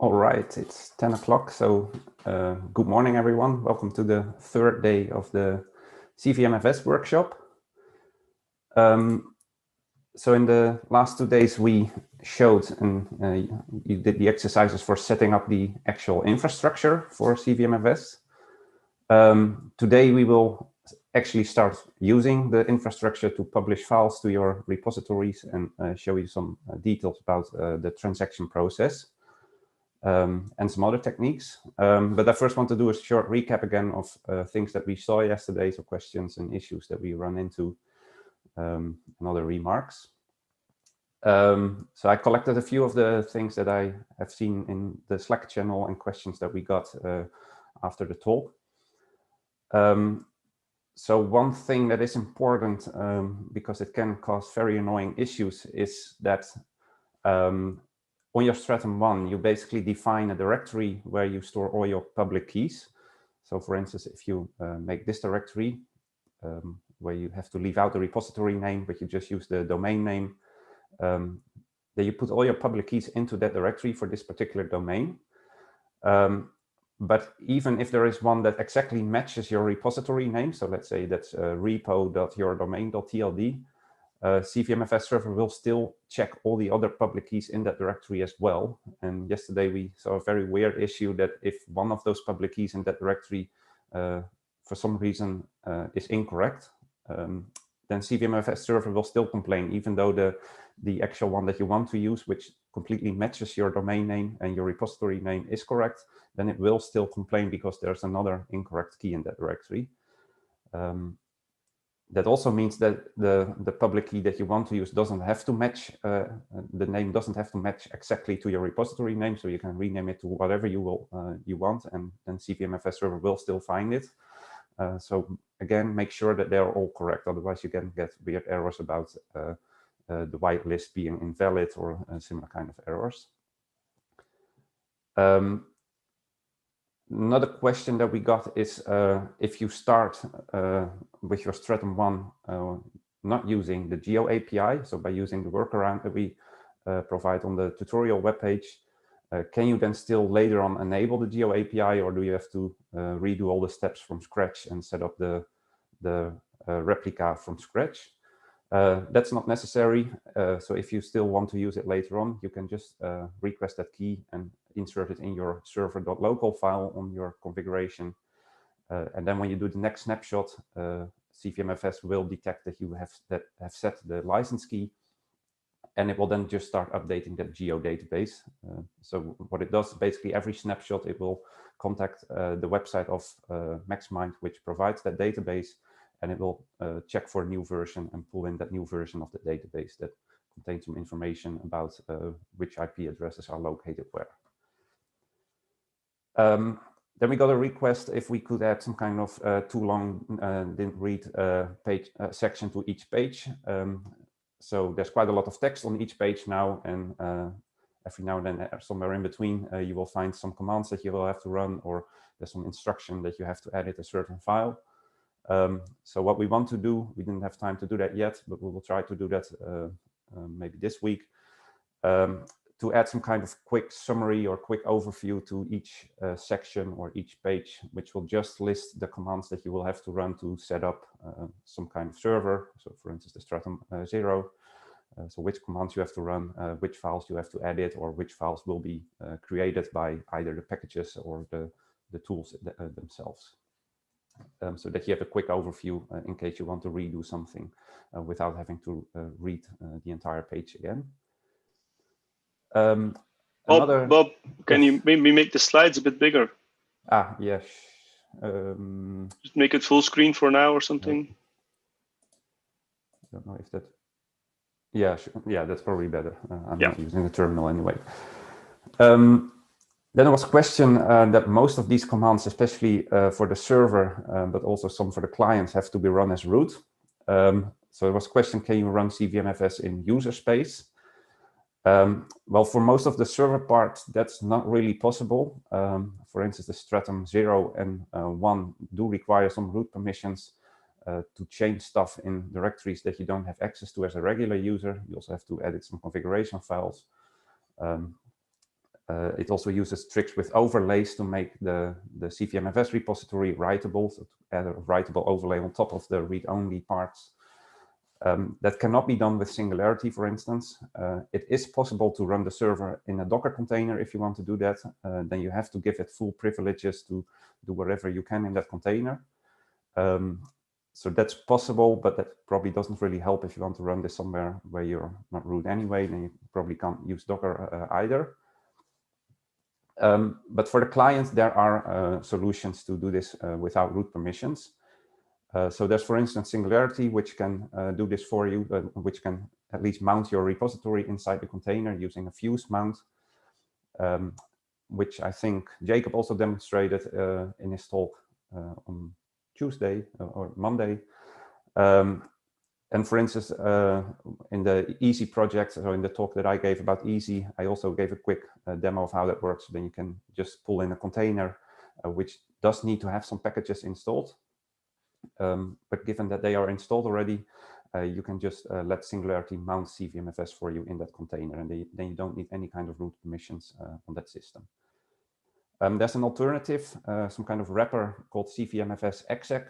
All right, it's 10 o'clock, so good morning, everyone. Welcome to the third day of the Cvmfs workshop. So in the last 2 days, we showed and you did the exercises for setting up the actual infrastructure for Cvmfs. Today, we will actually start using the infrastructure to publish files to your repositories and show you some details about the transaction process. And some other techniques. But I first want to do a short recap again of things that we saw yesterday, so questions and issues that we run into, and other remarks. So I collected a few of the things that I have seen in the Slack channel and questions that we got after the talk. So one thing that is important, because it can cause very annoying issues, is that on your Stratum 1, you basically define a directory where you store all your public keys. So for instance, if you make this directory, where you have to leave out the repository name, but you just use the domain name, then you put all your public keys into that directory for this particular domain. But even if there is one that exactly matches your repository name, so let's say that's repo.yourdomain.tld, Cvmfs server will still check all the other public keys in that directory as well. And yesterday we saw a very weird issue that if one of those public keys in that directory for some reason is incorrect, then Cvmfs server will still complain, even though the actual one that you want to use, which completely matches your domain name and your repository name, is correct, then it will still complain because there's another incorrect key in that directory. That also means that the public key that you want to use doesn't have to match, the name doesn't have to match exactly to your repository name, so you can rename it to whatever you want, and then Cvmfs server will still find it. So again, make sure that they're all correct, otherwise you can get weird errors about the whitelist being invalid or similar kind of errors. Another question that we got is if you start with your Stratum 1 not using the Geo API, so by using the workaround that we provide on the tutorial webpage, can you then still later on enable the Geo API, or do you have to redo all the steps from scratch and set up the replica from scratch? That's not necessary. So if you still want to use it later on, you can just request that key and insert it in your server.local file on your configuration. And then when you do the next snapshot, Cvmfs will detect that you have set the license key, and it will then just start updating that geo database. So what it does, basically every snapshot, it will contact the website of MaxMind, which provides that database, and it will check for a new version and pull in that new version of the database that contains some information about which IP addresses are located where. Then we got a request if we could add some kind of too long didn't read page section to each page. So there's quite a lot of text on each page now, and every now and then somewhere in between you will find some commands that you will have to run, or there's some instruction that you have to edit a certain file. So what we want to do, we didn't have time to do that yet, but we will try to do that maybe this week, to add some kind of quick summary or quick overview to each section or each page, which will just list the commands that you will have to run to set up some kind of server. So for instance, the Stratum 0. So which commands you have to run, which files you have to edit, or which files will be created by either the packages or the tools themselves. So that you have a quick overview in case you want to redo something without having to read the entire page again. Bob, can you maybe make the slides a bit bigger? Yes. Just make it full screen for now or something. I don't know if that. Yeah, sure. Yeah, that's probably better. I'm not using the terminal anyway. Then there was a question that most of these commands, especially for the server, but also some for the clients, have to be run as root. So there was a question, can you run Cvmfs in user space? Well, for most of the server parts, that's not really possible. For instance, the Stratum 0 and 1 do require some root permissions to change stuff in directories that you don't have access to as a regular user. You also have to edit some configuration files. It also uses tricks with overlays to make the Cvmfs repository writable, so to add a writable overlay on top of the read-only parts. That cannot be done with Singularity, for instance. It is possible to run the server in a Docker container if you want to do that. Then you have to give it full privileges to do whatever you can in that container. So that's possible, but that probably doesn't really help if you want to run this somewhere where you're not root anyway. Then you probably can't use Docker either. But for the client, there are solutions to do this without root permissions. So there's, for instance, Singularity, which can do this for you, which can at least mount your repository inside the container using a fuse mount, which I think Jacob also demonstrated in his talk on Tuesday or Monday. And for instance, in the Easy project, so in the talk that I gave about Easy, I also gave a quick demo of how that works. Then you can just pull in a container, which does need to have some packages installed. But given that they are installed already, you can just let Singularity mount Cvmfs for you in that container, and then you don't need any kind of root permissions on that system. There's an alternative, some kind of wrapper called Cvmfs exec,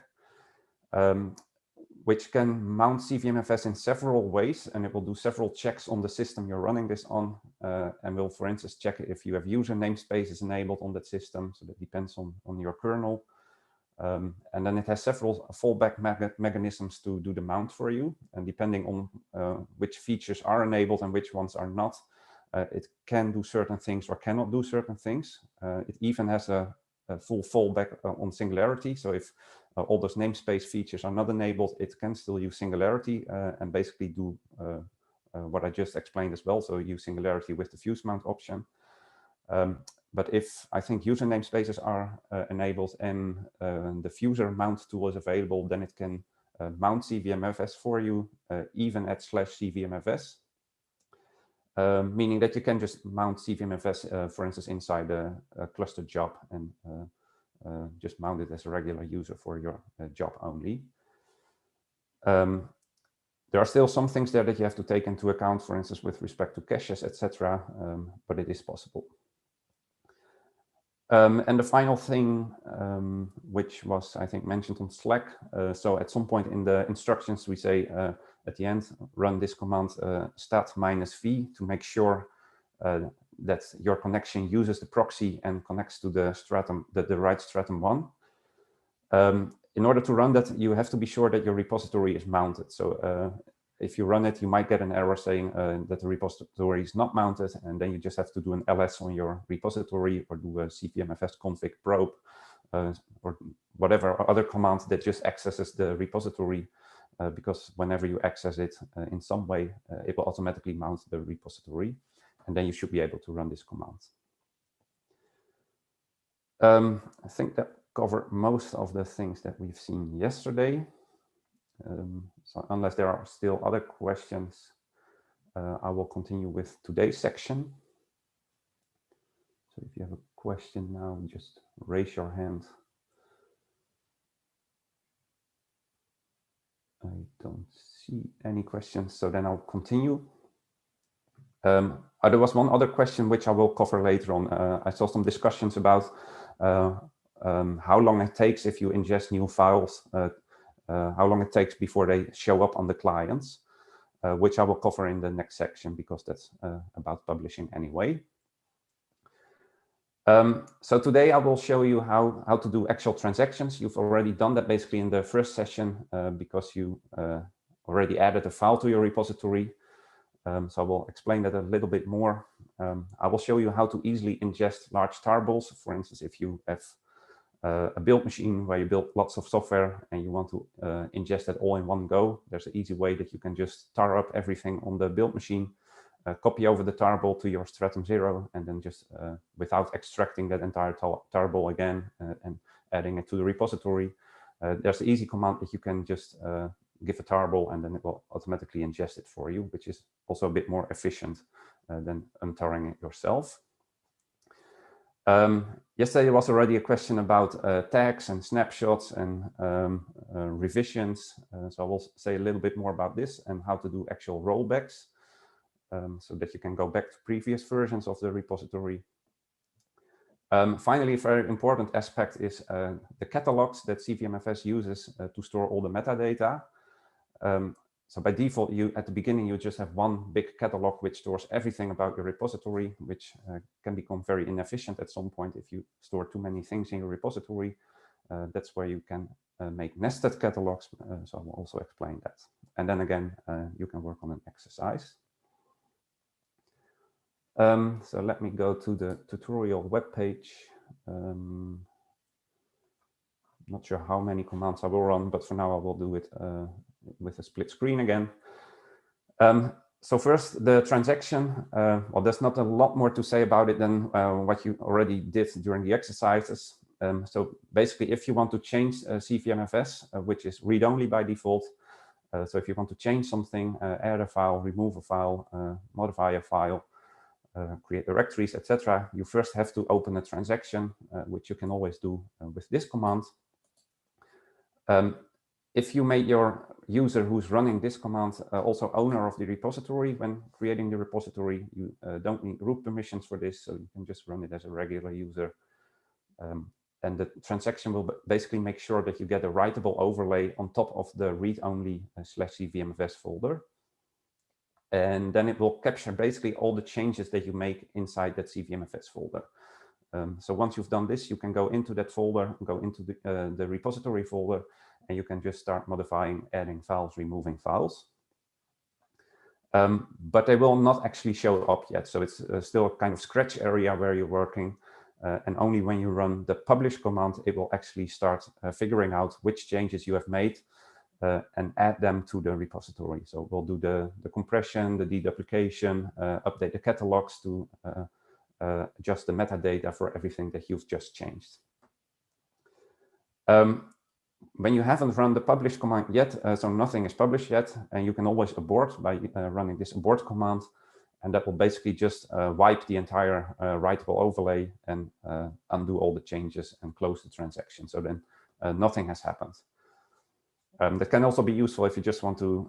which can mount Cvmfs in several ways, and it will do several checks on the system you're running this on, and will, for instance, check if you have user namespaces enabled on that system. So that depends on your kernel. And then it has several fallback mechanisms to do the mount for you. And depending on which features are enabled and which ones are not, it can do certain things or cannot do certain things. It even has a full fallback on Singularity. So if all those namespace features are not enabled, it can still use Singularity and basically do what I just explained as well. So use Singularity with the fuse mount option. But if I think user namespaces are enabled and the fuser mount tool is available, then it can mount Cvmfs for you, even at /Cvmfs, meaning that you can just mount Cvmfs, for instance, inside a cluster job and just mount it as a regular user for your job only. There are still some things there that you have to take into account, for instance, with respect to caches, etc., but it is possible. And the final thing, which was, I think, mentioned on Slack. So at some point in the instructions, we say at the end, run this command stat -v to make sure that your connection uses the proxy and connects to the stratum, the right stratum 1. In order to run that, you have to be sure that your repository is mounted. So if you run it, you might get an error saying that the repository is not mounted, and then you just have to do an ls on your repository or do a cvmfs config probe or whatever other command that just accesses the repository, because whenever you access it in some way, it will automatically mount the repository, and then you should be able to run this command. I think that covered most of the things that we've seen yesterday. So unless there are still other questions, I will continue with today's section. So if you have a question now, just raise your hand. I don't see any questions, so then I'll continue. There was one other question which I will cover later on. I saw some discussions about how long it takes if you ingest new files, how long it takes before they show up on the clients, which I will cover in the next section because that's about publishing anyway. So today I will show you how to do actual transactions. You've already done that basically in the first session because you already added a file to your repository. So I will explain that a little bit more. I will show you how to easily ingest large tarballs. For instance, if you have a build machine where you build lots of software and you want to ingest it all in one go, there's an easy way that you can just tar up everything on the build machine, copy over the tarball to your stratum 0, and then just without extracting that entire tarball again and adding it to the repository, there's an easy command that you can just give a tarball and then it will automatically ingest it for you, which is also a bit more efficient than untarring it yourself. Yesterday there was already a question about tags and snapshots and revisions. So I will say a little bit more about this and how to do actual rollbacks so that you can go back to previous versions of the repository. Finally, a very important aspect is the catalogs that Cvmfs uses to store all the metadata. So by default, at the beginning, you just have one big catalog which stores everything about your repository, which can become very inefficient at some point if you store too many things in your repository. That's where you can make nested catalogs. So I will also explain that. And then again, you can work on an exercise. So let me go to the tutorial webpage. Not sure how many commands I will run, but for now I will do it with a split screen again. So first, the transaction. Well, there's not a lot more to say about it than what you already did during the exercises. So basically, if you want to change Cvmfs, which is read-only by default, so if you want to change something, add a file, remove a file, modify a file, create directories, etc., you first have to open a transaction, which you can always do with this command. If you make your user who's running this command also owner of the repository when creating the repository, you don't need root permissions for this, so you can just run it as a regular user. And the transaction will basically make sure that you get a writable overlay on top of the read-only /cvmfs folder. And then it will capture basically all the changes that you make inside that CvmFS folder. So once you've done this, you can go into that folder, go into the repository folder, and you can just start modifying, adding files, removing files. But they will not actually show up yet. So it's still a kind of scratch area where you're working. And only when you run the publish command, it will actually start figuring out which changes you have made and add them to the repository. So we'll do the compression, the deduplication, update the catalogs to adjust the metadata for everything that you've just changed. When you haven't run the publish command yet, so nothing is published yet, and you can always abort by running this abort command, and that will basically just wipe the entire writable overlay and undo all the changes and close the transaction. So then nothing has happened. That can also be useful if you just want to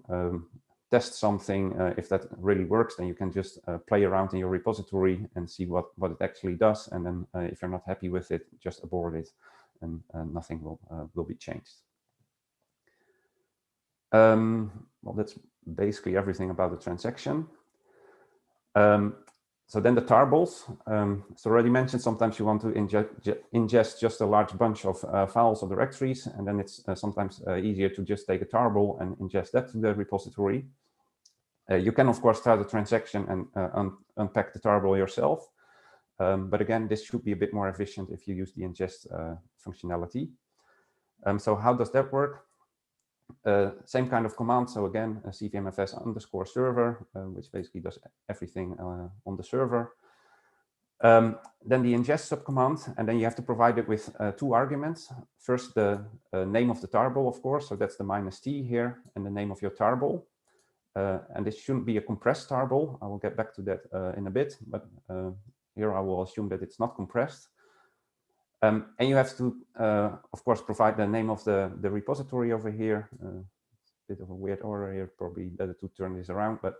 test something. If that really works, then you can just play around in your repository and see what it actually does. And then if you're not happy with it, just abort it, and nothing will be changed. Well, that's basically everything about the transaction. So then the tarbles. So already mentioned, sometimes you want to ingest just a large bunch of files or directories, and then it's sometimes easier to just take a tarball and ingest that to the repository. You can, of course, start a transaction and unpack the tarball yourself. But again, this should be a bit more efficient if you use the ingest functionality. So how does that work? Same kind of command. So again, cvmfs_server, which basically does everything on the server. Then the ingest subcommand, and then you have to provide it with two arguments. First, the name of the tarball, of course. So that's the -t here, and the name of your tarball. And this shouldn't be a compressed tarball. I will get back to that in a bit, but here I will assume that it's not compressed. And you have to, of course, provide the name of the repository over here. Bit of a weird order here, probably better to turn this around, but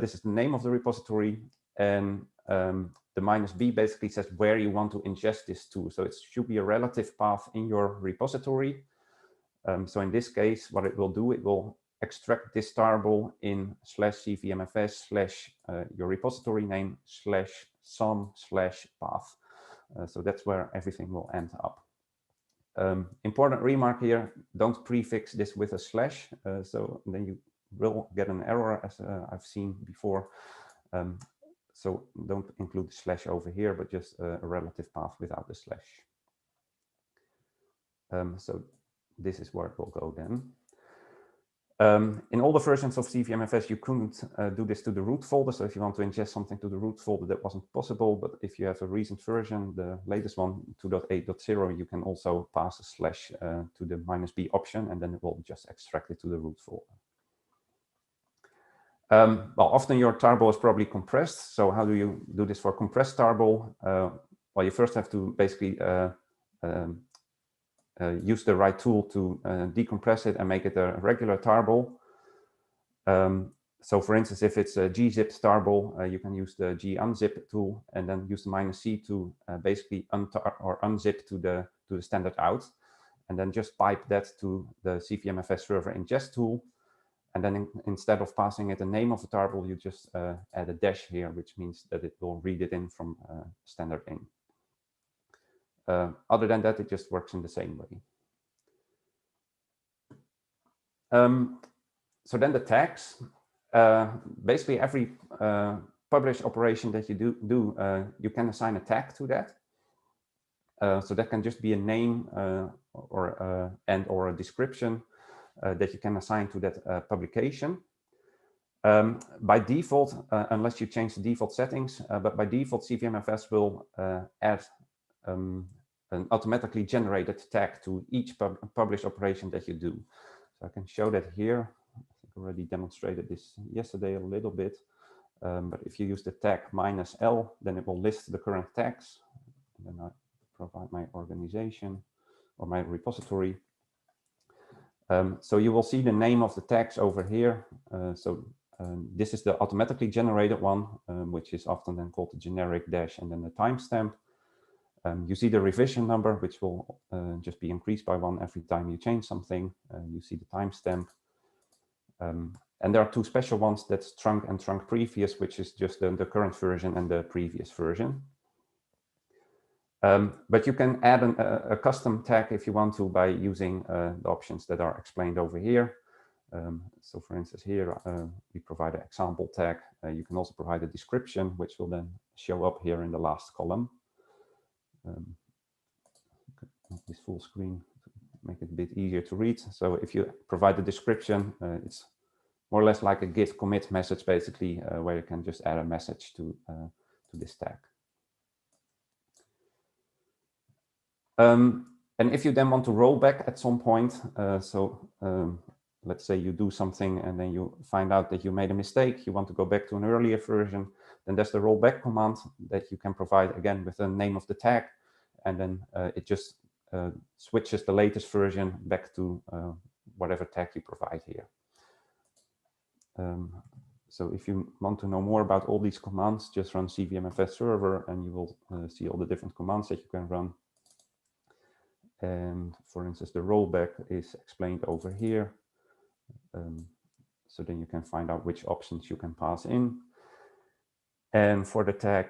this is the name of the repository, and the -b basically says where you want to ingest this to. So it should be a relative path in your repository. So in this case, what it will do, it will extract this tarball in /cvmfs/ your repository name /some/path. So that's where everything will end up. Important remark here, don't prefix this with a slash, so then you will get an error, as I've seen before. So don't include the slash over here, but just a relative path without the slash. So this is where it will go then. In all the versions of Cvmfs, you couldn't do this to the root folder. So if you want to ingest something to the root folder, that wasn't possible. But if you have a recent version, the latest one, 2.8.0, you can also pass a slash to the -b option, and then it will just extract it to the root folder. Well, often your tarball is probably compressed. So how do you do this for compressed tarball? Well, you first have to basically use the right tool to decompress it and make it a regular tarball. So for instance, if it's a gzip tarball, you can use the gunzip tool and then use the -c to basically unzip to the standard out, and then just pipe that to the Cvm-FS server ingest tool. And then instead of passing it the name of the tarball, you just add a dash here, which means that it will read it in from standard in. Other than that, it just works in the same way. So then the tags. Basically, every publish operation that you do, you can assign a tag to that. So that can just be a name or a description that you can assign to that publication. By default, unless you change the default settings, but by default, Cvm-FS will add an automatically generated tag to each publish operation that you do. So I can show that here. I already demonstrated this yesterday a little bit, but if you use the tag -L, then it will list the current tags. And then I provide my organization or my repository. So you will see the name of the tags over here. This is the automatically generated one, which is often then called the generic dash and then the timestamp. You see the revision number, which will just be increased by 1 every time you change something. You see the timestamp. And there are two special ones, that's trunk and trunk previous, which is just the current version and the previous version. But you can add a custom tag if you want to by using the options that are explained over here. So for instance, here we provide an example tag. You can also provide a description, which will then show up here in the last column. This full screen to make it a bit easier to read. So if you provide the description, it's more or less like a git commit message, basically, where you can just add a message to this tag. And if you then want to roll back at some point, let's say you do something and then you find out that you made a mistake, you want to go back to an earlier version, then there's the rollback command that you can provide again with the name of the tag, and then it just switches the latest version back to whatever tag you provide here. So if you want to know more about all these commands, just run Cvm-FS server and you will see all the different commands that you can run. And for instance, the rollback is explained over here. So then you can find out which options you can pass in. And for the tag,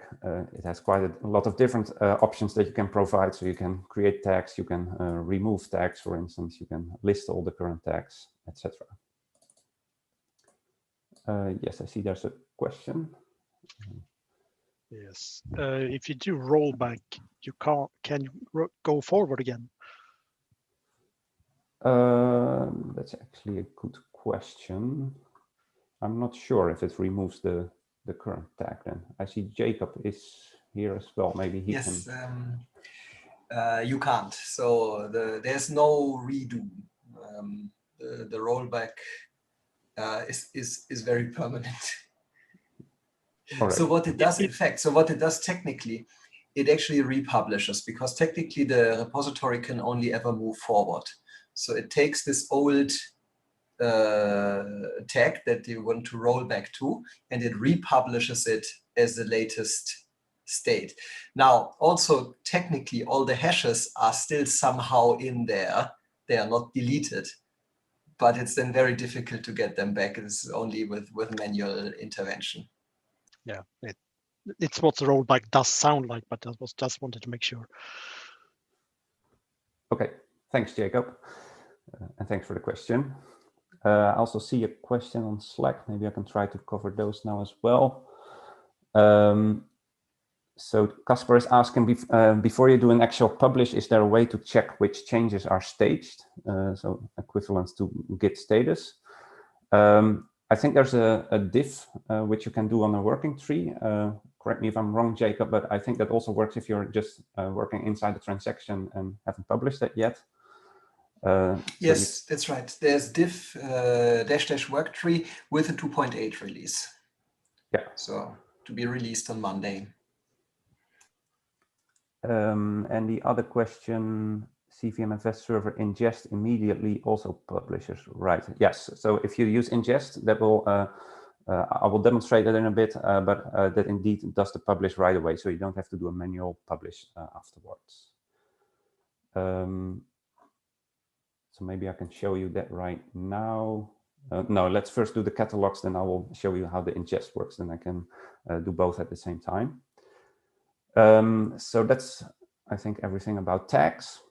it has quite a lot of different options that you can provide. So you can create tags, you can remove tags, for instance, you can list all the current tags, etc. Yes, I see there's a question. Yes, if you do rollback, you can you go forward again? That's actually a good question. I'm not sure if it removes the current tag then. I see Jacob is here as well. Maybe he yes, can. You can't. So there's no redo. The rollback is very permanent. Right. So what it does, in fact, so what it does technically, it actually republishes, because technically the repository can only ever move forward. So it takes this old tag that you want to roll back to, and it republishes it as the latest state. Now, also technically, all the hashes are still somehow in there. They are not deleted, but it's then very difficult to get them back. It's only with manual intervention. Yeah, it's what the rollback does sound like, but I just wanted to make sure. Okay, thanks, Jacob. And thanks for the question. I also see a question on Slack. Maybe I can try to cover those now as well. So Casper is asking, before you do an actual publish, is there a way to check which changes are staged? So equivalent to Git status. I think there's a diff which you can do on a working tree. Correct me if I'm wrong, Jacob, but I think that also works if you're just working inside the transaction and haven't published that yet. Yes, that's right. There's diff -- work tree with a 2.8 release. Yeah. So to be released on Monday. And the other question, Cvm-FS server ingest immediately also publishes, right? Yes. So if you use ingest, that will I will demonstrate it in a bit, but that indeed does the publish right away, so you don't have to do a manual publish afterwards. So maybe I can show you that right now. No, let's first do the catalogs, then I will show you how the ingest works, then I can do both at the same time. So that's, I think, everything about tags.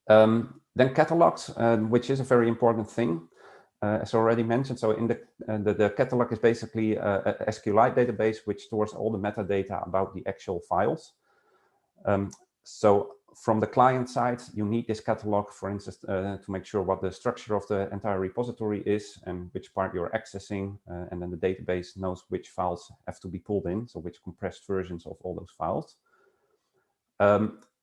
Then catalogs, which is a very important thing, as already mentioned. So in the catalog is basically a SQLite database which stores all the metadata about the actual files. So from the client side, you need this catalog, for instance, to make sure what the structure of the entire repository is and which part you're accessing. And then the database knows which files have to be pulled in, so which compressed versions of all those files.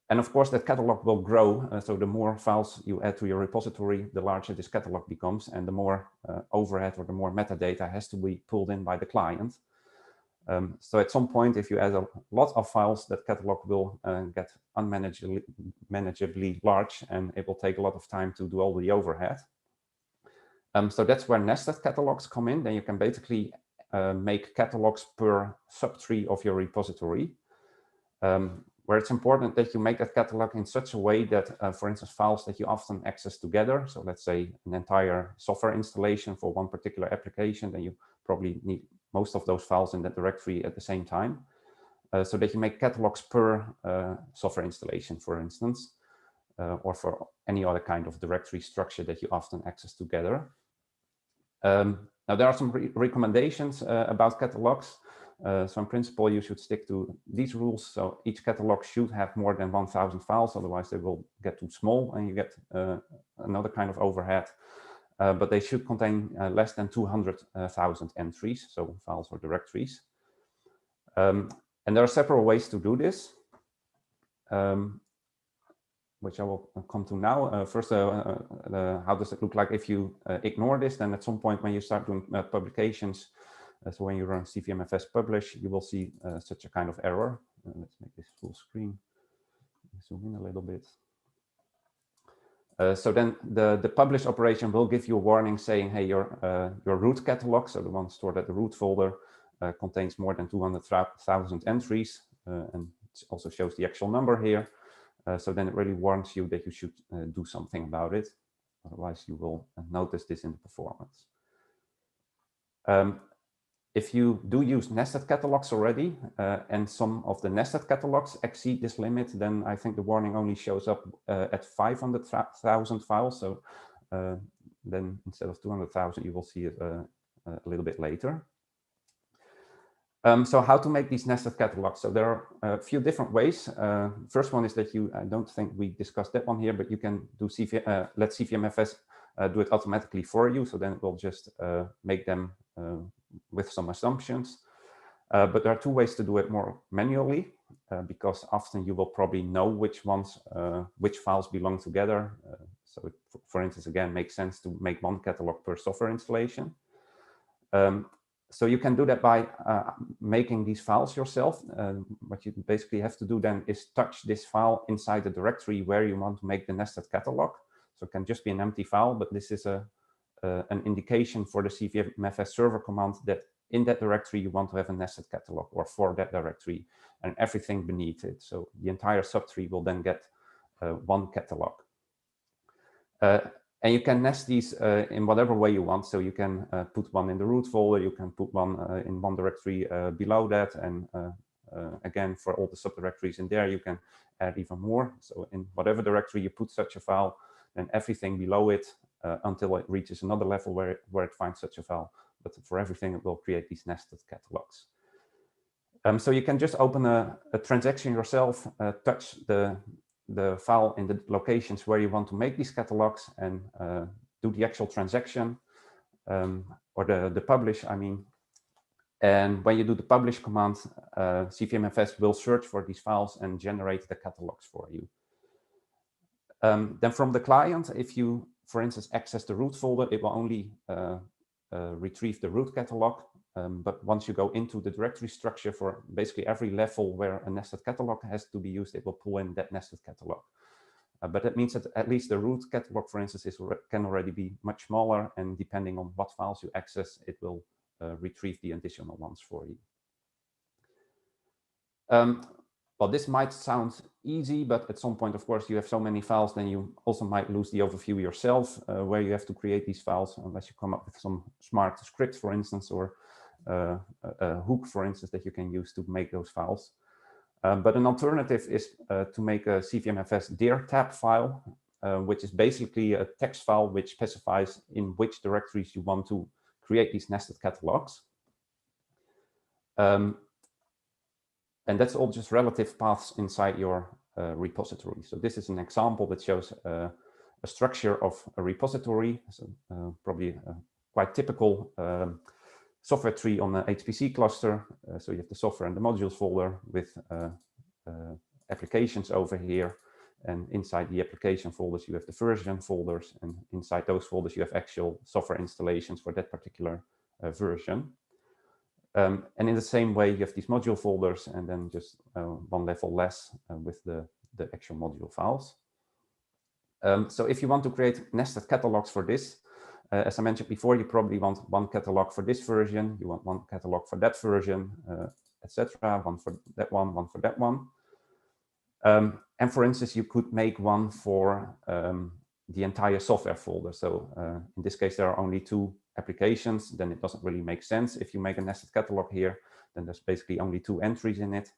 And of course, that catalog will grow. So the more files you add to your repository, the larger this catalog becomes, and the more overhead or the more metadata has to be pulled in by the client. So at some point, if you add a lot of files, that catalog will get unmanageably large, and it will take a lot of time to do all the overhead. So that's where nested catalogs come in. Then you can basically make catalogs per subtree of your repository, where it's important that you make that catalog in such a way that, for instance, files that you often access together, so let's say an entire software installation for one particular application, then you probably need most of those files in that directory at the same time, so that you make catalogs per software installation, for instance, or for any other kind of directory structure that you often access together. Now, there are some recommendations about catalogs. So in principle, you should stick to these rules. So each catalog should have more than 1,000 files, otherwise they will get too small and you get another kind of overhead. But they should contain less than 200,000 entries, so files or directories. And there are several ways to do this, which I will come to now. First, how does it look like if you ignore this? Then at some point when you start doing publications, so when you run Cvmfs publish, you will see such a kind of error. Let's make this full screen. Zoom in a little bit. So then the publish operation will give you a warning saying, hey, your root catalog, so the one stored at the root folder, contains more than 200,000 entries, and it also shows the actual number here. So then it really warns you that you should do something about it. Otherwise, you will notice this in the performance. If you do use nested catalogs already, and some of the nested catalogs exceed this limit, then I think the warning only shows up at 500,000 files. So then instead of 200,000, you will see it a little bit later. So how to make these nested catalogs? So there are a few different ways. First one is that I don't think we discussed that one here, but you can do let Cvmfs do it automatically for you. So then it will just make them with some assumptions. But there are two ways to do it more manually, because often you will probably know which files belong together. So it, for instance, again, makes sense to make one catalog per software installation. So you can do that by making these files yourself. What you basically have to do then is touch this file inside the directory where you want to make the nested catalog. So it can just be an empty file, but this is an indication for the Cvmfs server command that in that directory you want to have a nested catalog, or for that directory and everything beneath it. So the entire subtree will then get one catalog. And you can nest these in whatever way you want. So you can put one in the root folder, you can put one in one directory below that, and again, for all the subdirectories in there, you can add even more. So in whatever directory you put such a file, then everything below it until it reaches another level where it finds such a file. But for everything, it will create these nested catalogs. So you can just open a transaction yourself, touch the file in the locations where you want to make these catalogs, and do the actual transaction, or the publish, I mean. And when you do the publish command, Cvmfs will search for these files and generate the catalogs for you. Then from the client, if you, for instance, access the root folder, it will only retrieve the root catalog. But once you go into the directory structure for basically every level where a nested catalog has to be used, it will pull in that nested catalog. But that means that at least the root catalog, for instance, can already be much smaller, and depending on what files you access, it will retrieve the additional ones for you. Well, this might sound easy, but at some point, of course, you have so many files, then you also might lose the overview yourself, where you have to create these files, unless you come up with some smart script, for instance, or a hook, for instance, that you can use to make those files. But an alternative is to make a Cvm-FS dir tab file, which is basically a text file which specifies in which directories you want to create these nested catalogs. And that's all just relative paths inside your repository. So this is an example that shows a structure of a repository, so, probably a quite typical software tree on the HPC cluster. So you have the software and the modules folder with applications over here. And inside the application folders, you have the version folders. And inside those folders, you have actual software installations for that particular version. And in the same way, you have these module folders and then just one level less with the actual module files. So if you want to create nested catalogs for this, as I mentioned before, you probably want one catalog for this version, you want one catalog for that version, etc. One for that one for that one. And for instance, you could make one for the entire software folder. So in this case, there are only 2 applications, then it doesn't really make sense. If you make a nested catalog here, then there's basically only 2 entries in it.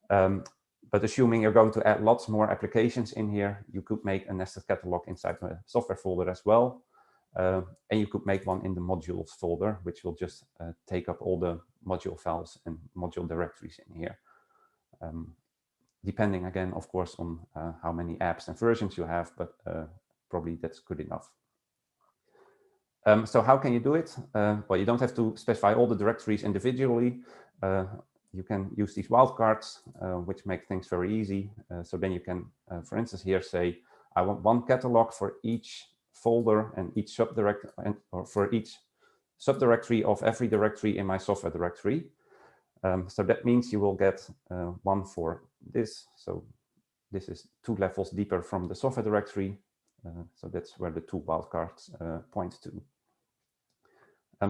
But assuming you're going to add lots more applications in here, you could make a nested catalog inside the software folder as well. And you could make one in the modules folder, which will just take up all the module files and module directories in here. Depending again, of course, on how many apps and versions you have, but probably that's good enough. So how can you do it? Well, you don't have to specify all the directories individually. You can use these wildcards, which make things very easy. So then you can, for instance, here say, I want one catalog for each folder and each subdirectory, or for each subdirectory of every directory in my software directory. So that means you will get one for this. So this is 2 levels deeper from the software directory. So that's where the 2 wildcards point to.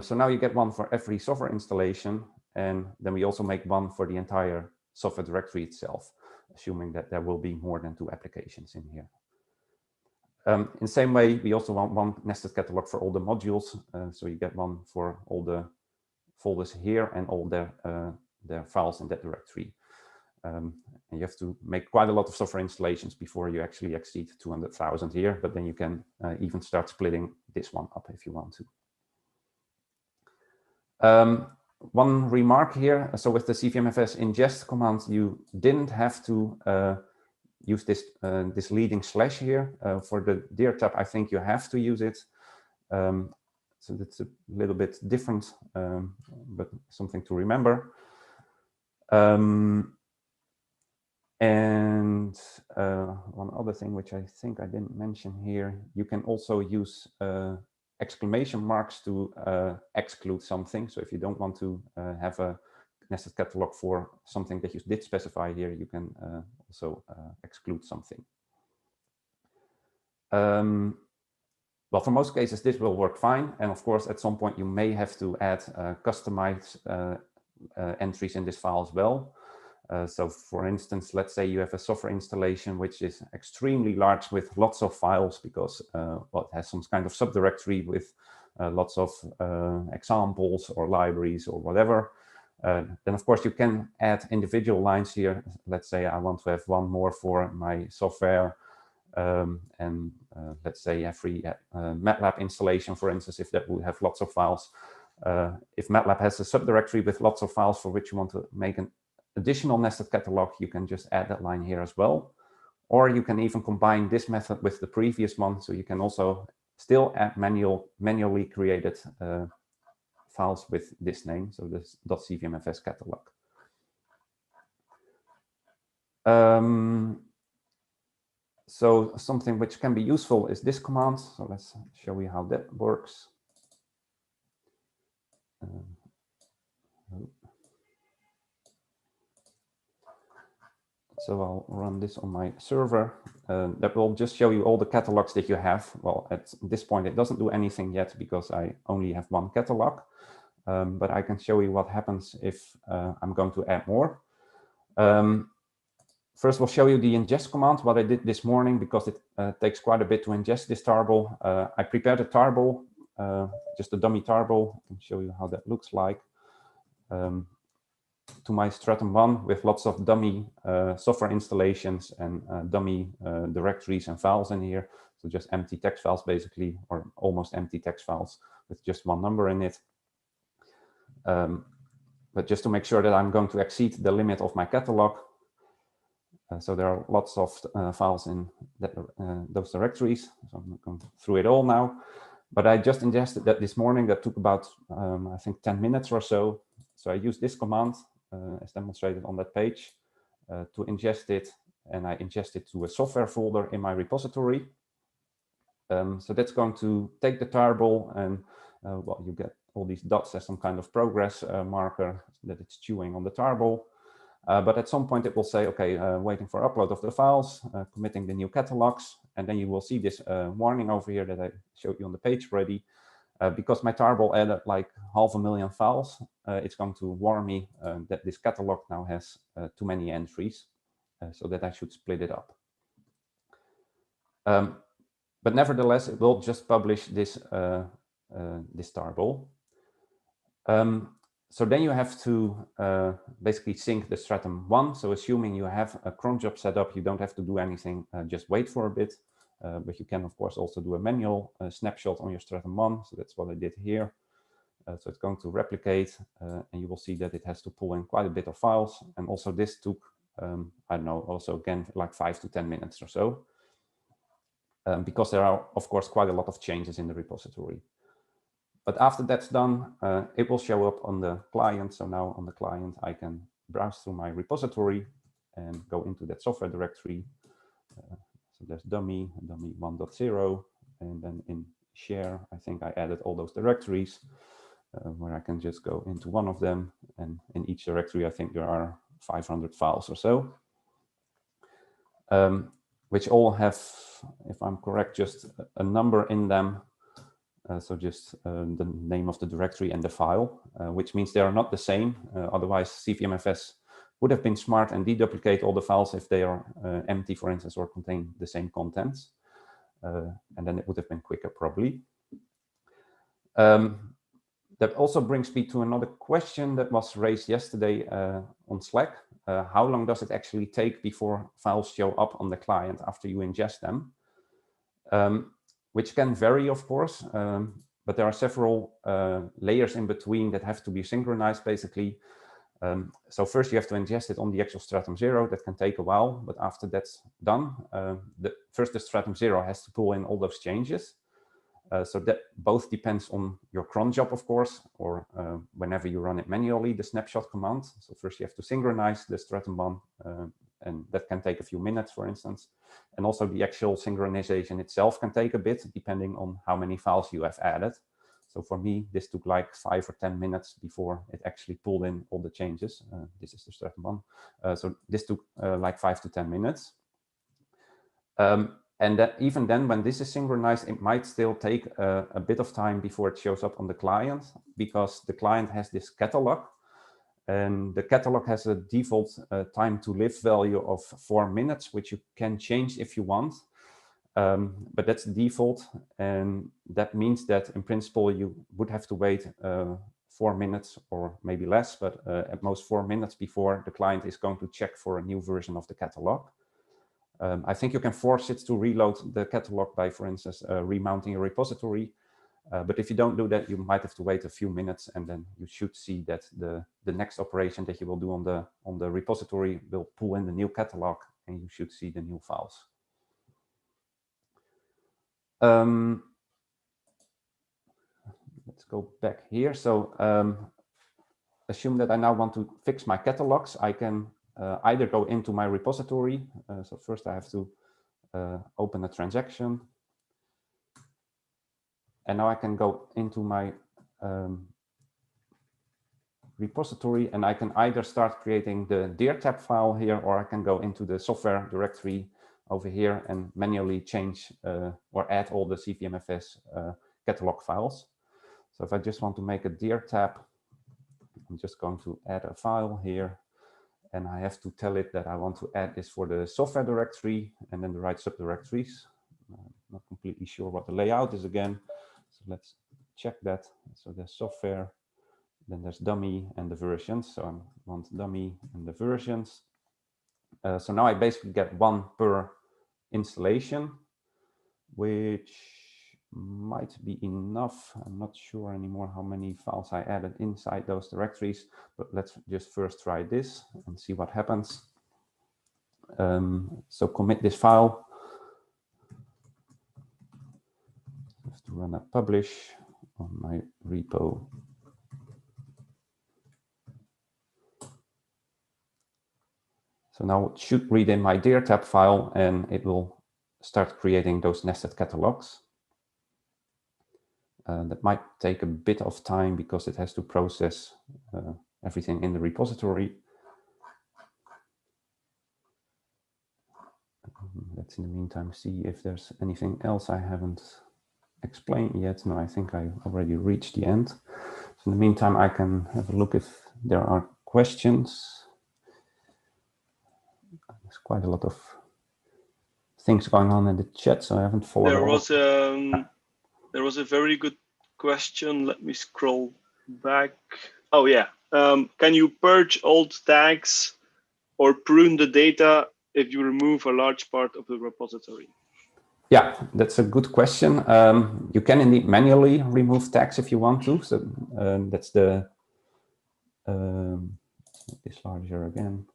So now you get one for every software installation, and then we also make one for the entire software directory itself, assuming that there will be more than 2 applications in here. In the same way, we also want one nested catalog for all the modules. So you get one for all the folders here and all their files in that directory. And you have to make quite a lot of software installations before you actually exceed 200,000 here, but then you can even start splitting this one up if you want to. One remark here, so with the Cvm-FS ingest command, you didn't have to use this this leading slash here. For the dir tab, I think you have to use it. So that's a little bit different, but something to remember. And one other thing, which I think I didn't mention here, you can also use exclamation marks to exclude something. So if you don't want to have a nested catalog for something that you did specify here, you can also exclude something. Well, for most cases, this will work fine. And of course, at some point, you may have to add customized entries in this file as well. So for instance, let's say you have a software installation which is extremely large with lots of files because well, it has some kind of subdirectory with lots of examples or libraries or whatever. Then of course you can add individual lines here. Let's say I want to have one more for my software and let's say every MATLAB installation, for instance, if that would have lots of files. If MATLAB has a subdirectory with lots of files for which you want to make an additional nested catalog, you can just add that line here as well. Or you can even combine this method with the previous one. So you can also still add manually created files with this name, so this .cvm-fs catalog. So something which can be useful is this command. So let's show you how that works. So I'll run this on my server. That will just show you all the catalogs that you have. Well, at this point, it doesn't do anything yet because I only have one catalog. but I can show you what happens if I'm going to add more. First, we'll show you the ingest command, what I did this morning, because it takes quite a bit to ingest this tarball. I prepared a tarball, just a dummy tarball. I can show you how that looks like. To my Stratum 1 with lots of dummy software installations and dummy directories and files in here. So just empty text files, basically, or almost empty text files with just one number in it. But just to make sure that I'm going to exceed the limit of my catalog. So there are lots of files in that, those directories. So I'm not going through it all now. But I just ingested that this morning. That took about, I think, 10 minutes or so. So I used this command, as demonstrated on that page, to ingest it. And I ingest it to a software folder in my repository. So that's going to take the tarball and, well, you get all these dots as some kind of progress marker that it's chewing on the tarball. But at some point it will say, okay, waiting for upload of the files, committing the new catalogs. And then you will see this warning over here that I showed you on the page already. Because my tarball added like 500,000 files, it's going to warn me that this catalog now has too many entries, so that I should split it up. But nevertheless, it will just publish this, this tarball. So then you have to basically sync the Stratum 1. So assuming you have a cron job set up, you don't have to do anything, just wait for a bit. But you can, of course, also do a manual snapshot on your Stratum 1. So that's what I did here. So it's going to replicate, and you will see that it has to pull in quite a bit of files. And also this took, I don't know, also again, like 5 to 10 minutes or so. Because there are, of course, quite a lot of changes in the repository. But after that's done, it will show up on the client. So now on the client, I can browse through my repository and go into that software directory. So there's dummy 1.0, and then in share, I think I added all those directories where I can just go into one of them. And in each directory, I think there are 500 files or so, which all have, if I'm correct, just a number in them. So just the name of the directory and the file, which means they are not the same. Otherwise, Cvmfs would have been smart and deduplicate all the files if they are empty, for instance, or contain the same contents. And then it would have been quicker, probably. That also brings me to another question that was raised yesterday on Slack. How long does it actually take before files show up on the client after you ingest them? Which can vary, of course, but there are several layers in between that have to be synchronized, basically. So first you have to ingest it on the actual Stratum 0. That can take a while, but after that's done, first the Stratum 0 has to pull in all those changes. So that both depends on your cron job, of course, or whenever you run it manually, the snapshot command. So first you have to synchronize the Stratum 1, and that can take a few minutes, for instance. And also the actual synchronization itself can take a bit, depending on how many files you have added. So for me, this took like 5 or 10 minutes before it actually pulled in all the changes. This is the Stratum 1. So this took like 5 to 10 minutes. And that even then, when this is synchronized, it might still take a bit of time before it shows up on the client, because the client has this catalog. And the catalog has a default time to live value of 4 minutes, which you can change if you want. But that's the default. And that means that in principle, you would have to wait 4 minutes or maybe less, but at most 4 minutes before the client is going to check for a new version of the catalog. I think you can force it to reload the catalog by, for instance, remounting a repository. But if you don't do that, you might have to wait a few minutes, and then you should see that the next operation that you will do on the repository will pull in the new catalog, and you should see the new files. Let's go back here. So assume that I now want to fix my catalogs. I can either go into my repository. So first I have to open a transaction. And now I can go into my repository, and I can either start creating the dir tab file here, or I can go into the software directory over here and manually change or add all the Cvmfs catalog files. So if I just want to make a dir tab I'm just going to add a file here, and I have to tell it that I want to add this for the software directory and then the right subdirectories. I'm not completely sure what the layout is again, so let's check that. So there's software, then there's dummy and the versions. So I want dummy and the versions. So now I basically get one per installation, which might be enough. I'm not sure anymore how many files I added inside those directories, but let's just first try this and see what happens. So commit this file. I have to run a publish on my repo. So now it should read in my dir tab file, and it will start creating those nested catalogs. That might take a bit of time because it has to process everything in the repository. Let's in the meantime see if there's anything else I haven't explained yet. No, I think I already reached the end. So in the meantime, I can have a look if there are questions. There's quite a lot of things going on in the chat, so I haven't followed. There was a very good question. Let me scroll back. Oh yeah, can you purge old tags or prune the data if you remove a large part of the repository? Yeah, that's a good question. You can indeed manually remove tags if you want to. So that's the make this larger again.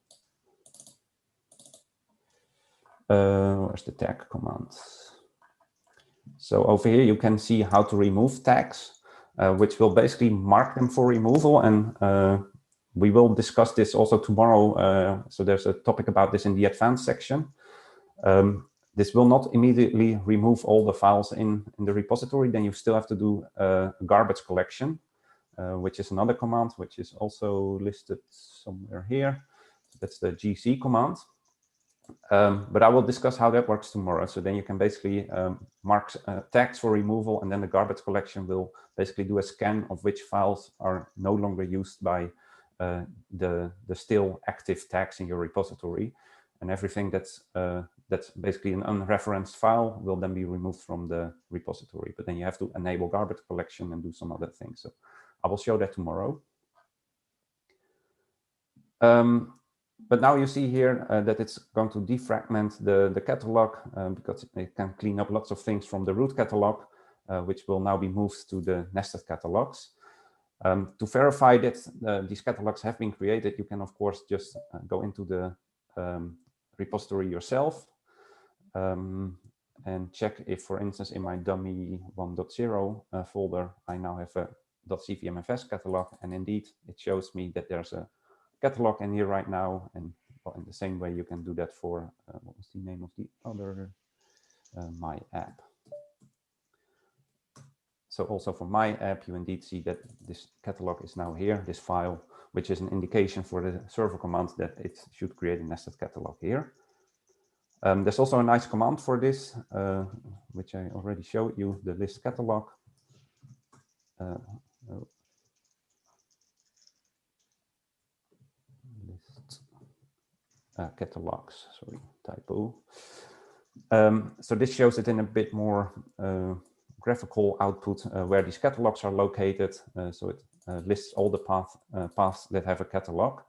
Where's the tag commands? So over here you can see how to remove tags, which will basically mark them for removal. And we will discuss this also tomorrow. So there's a topic about this in the advanced section. This will not immediately remove all the files in the repository. Then you still have to do a garbage collection, which is another command, which is also listed somewhere here. That's the GC command. But I will discuss how that works tomorrow. So then you can basically mark tags for removal, and then the garbage collection will basically do a scan of which files are no longer used by the still active tags in your repository. And everything that's basically an unreferenced file will then be removed from the repository. But then you have to enable garbage collection and do some other things. So I will show that tomorrow. But now you see here that it's going to defragment the catalog because it can clean up lots of things from the root catalog, which will now be moved to the nested catalogs. To verify that these catalogs have been created, you can, of course, just go into the repository yourself and check if, for instance, in my dummy 1.0 folder, I now have a .cvmfs catalog. And indeed, it shows me that there's a catalog in here right now, and well, in the same way you can do that for what was the name of the other my app. So also for my app, you indeed see that this catalog is now here, this file, which is an indication for the server command that it should create a nested catalog here. There's also a nice command for this, which I already showed you, the list catalog. Catalogues, sorry, typo. So this shows it in a bit more graphical output where these catalogs are located. So it lists all the paths that have a catalog.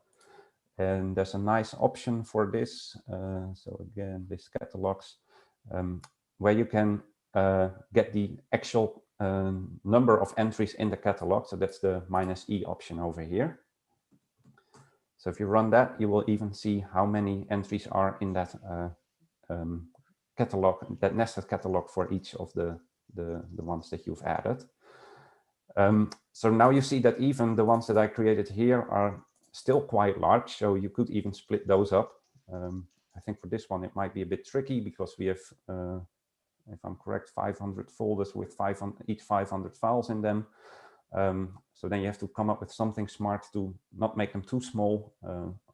And there's a nice option for this. So again, list catalogs, where you can get the actual number of entries in the catalog. So that's the -e option over here. So if you run that, you will even see how many entries are in that catalog, that nested catalog for each of the ones that you've added. So now you see that even the ones that I created here are still quite large. So you could even split those up. I think for this one, it might be a bit tricky because we have, if I'm correct, 500 folders with each 500 files in them. So then you have to come up with something smart to not make them too small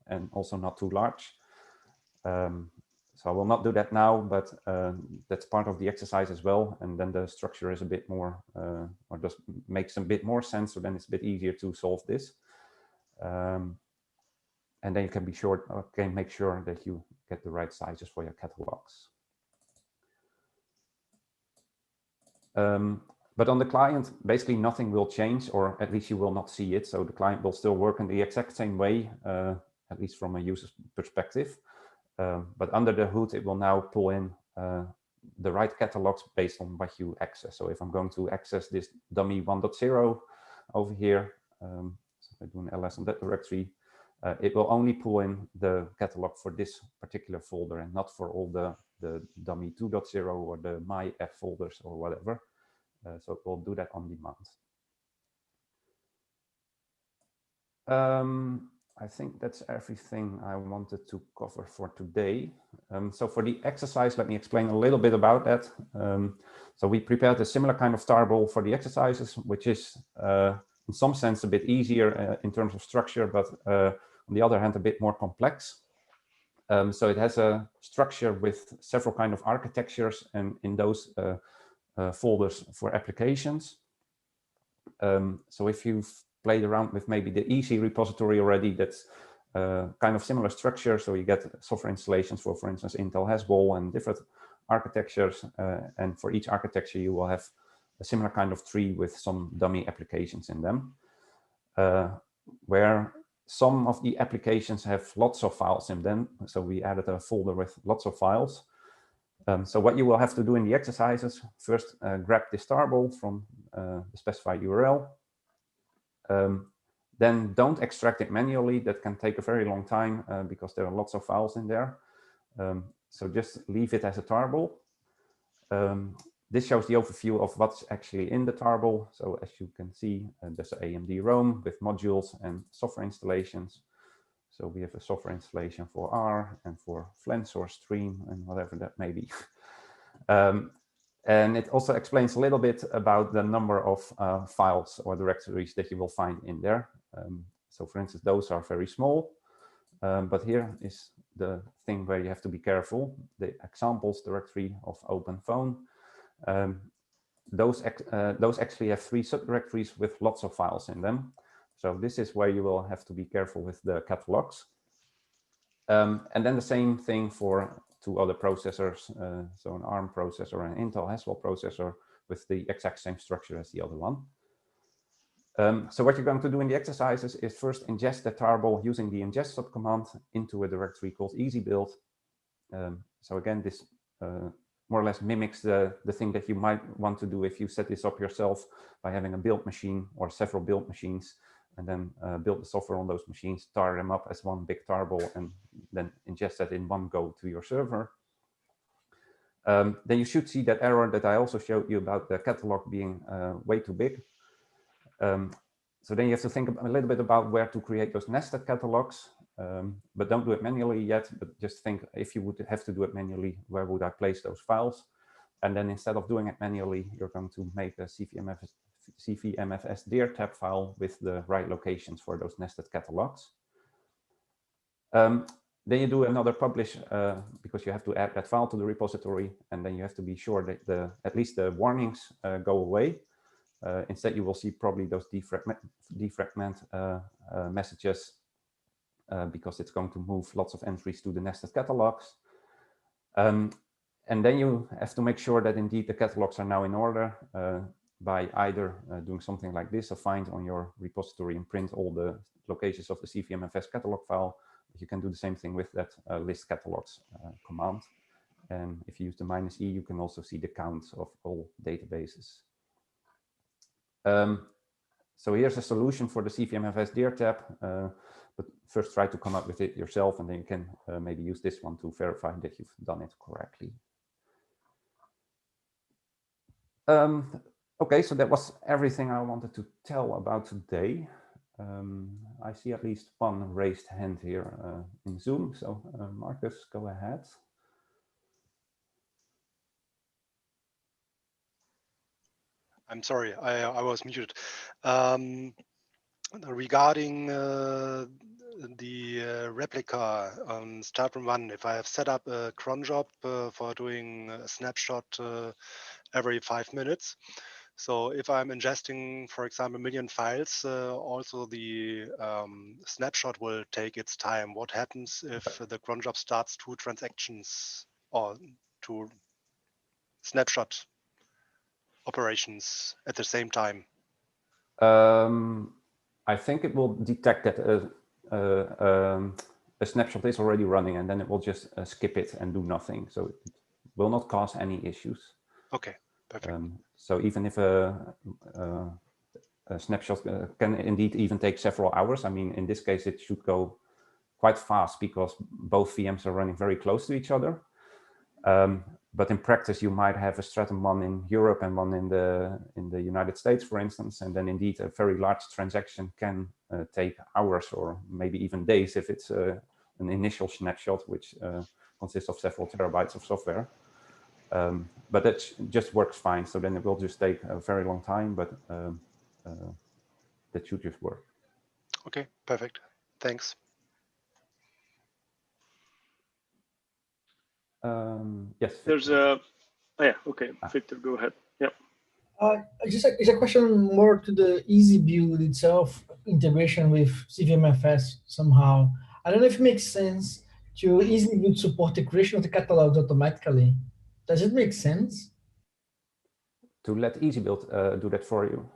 and also not too large. So I will not do that now, but that's part of the exercise as well. And then the structure is a bit more, or just makes a bit more sense. So then it's a bit easier to solve this. And then you can make sure that you get the right sizes for your catalogs. But on the client, basically nothing will change, or at least you will not see it. So the client will still work in the exact same way, at least from a user's perspective. But under the hood, it will now pull in the right catalogs based on what you access. So if I'm going to access this dummy 1.0 over here, so if I do an ls on that directory, it will only pull in the catalog for this particular folder and not for all the dummy 2.0 or the my F folders or whatever. So it will do that on demand. I think that's everything I wanted to cover for today. So for the exercise, let me explain a little bit about that. So we prepared a similar kind of tarball for the exercises, which is in some sense a bit easier in terms of structure, but on the other hand, a bit more complex. So it has a structure with several kind of architectures, and in those folders for applications. So if you've played around with maybe the easy repository already, that's kind of similar structure. So you get software installations for instance, Intel Haswell and different architectures. And for each architecture, you will have a similar kind of tree with some dummy applications in them, where some of the applications have lots of files in them. So we added a folder with lots of files. So what you will have to do in the exercises, first grab this tarball from the specified URL. Then don't extract it manually. That can take a very long time because there are lots of files in there. So just leave it as a tarball. This shows the overview of what's actually in the tarball. So as you can see, there's an AMD ROM with modules and software installations. So we have a software installation for R and for Flens or Stream and whatever that may be. And it also explains a little bit about the number of files or directories that you will find in there. So for instance, those are very small. But here is the thing where you have to be careful. The examples directory of OpenPhone. Those actually have 3 subdirectories with lots of files in them. So this is where you will have to be careful with the catalogs. And then the same thing for 2 other processors, so an ARM processor and an Intel Haswell processor with the exact same structure as the other one. So what you're going to do in the exercises is first ingest the tarball using the ingest subcommand into a directory called easybuild. So again, this more or less mimics the thing that you might want to do if you set this up yourself by having a build machine or several build machines, and then build the software on those machines, tar them up as one big tarball, and then ingest that in one go to your server. Then you should see that error that I also showed you about the catalog being way too big. So then you have to think a little bit about where to create those nested catalogs, but don't do it manually yet, but just think if you would have to do it manually, where would I place those files? And then instead of doing it manually, you're going to make a Cvmfs dir tab file with the right locations for those nested catalogs. Then you do another publish because you have to add that file to the repository, and then you have to be sure that at least the warnings go away. Instead, you will see probably those defragment messages because it's going to move lots of entries to the nested catalogs. And then you have to make sure that indeed the catalogs are now in order by either doing something like this, a find on your repository and print all the locations of the Cvmfs catalog file. But you can do the same thing with that list catalogs command. And if you use the -e, you can also see the counts of all databases. So here's a solution for the Cvmfs dir tab, but first try to come up with it yourself, and then you can maybe use this one to verify that you've done it correctly. Okay, so that was everything I wanted to tell about today. I see at least one raised hand here in Zoom, so Marcus, go ahead. I'm sorry, I was muted. Regarding the replica on StartFrom1, if I have set up a cron job for doing a snapshot every 5 minutes, So if I'm ingesting, for example, a million files, also the snapshot will take its time. What happens if the cron job starts 2 transactions or 2 snapshot operations at the same time? I think it will detect that a snapshot is already running, and then it will just skip it and do nothing. So it will not cause any issues. Okay, perfect. So even if a snapshot can indeed even take several hours, I mean, in this case, it should go quite fast because both VMs are running very close to each other. But in practice, you might have a Stratum one in Europe and one in the United States, for instance, and then indeed a very large transaction can take hours or maybe even days if it's an initial snapshot, which consists of several terabytes of software. But that just works fine. So then it will just take a very long time, but that should just work. Okay, perfect. Thanks. Yes. There's a, oh yeah, okay, Victor, go ahead. Yeah. It's a question more to the EasyBuild itself, integration with Cvmfs somehow. I don't know if it makes sense to EasyBuild support the creation of the catalogs automatically. Does it make sense? To let EasyBuild do that for you,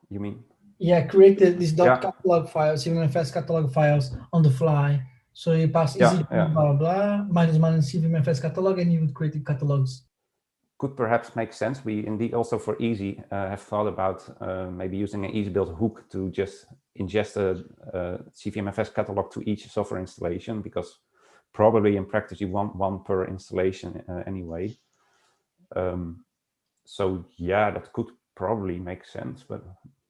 you mean? Yeah, create this .catalog files, Cvmfs catalog files on the fly. So you pass EasyBuild blah blah minus Cvmfs catalog, and you would create the catalogs. Could perhaps make sense. We indeed also for Easy have thought about maybe using an EasyBuild hook to just ingest a Cvmfs catalog to each software installation, because probably in practice you want one per installation anyway. So yeah, that could probably make sense, but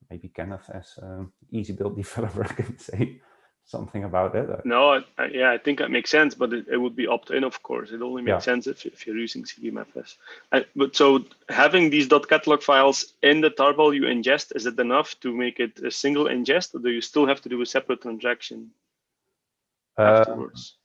maybe Kenneth as an EasyBuild developer can say something about it. No, yeah, I think that makes sense, but it would be opt-in, of course. It only makes sense if you're using Cvmfs. But so having these .catalog files in the tarball you ingest, is it enough to make it a single ingest, or do you still have to do a separate transaction afterwards?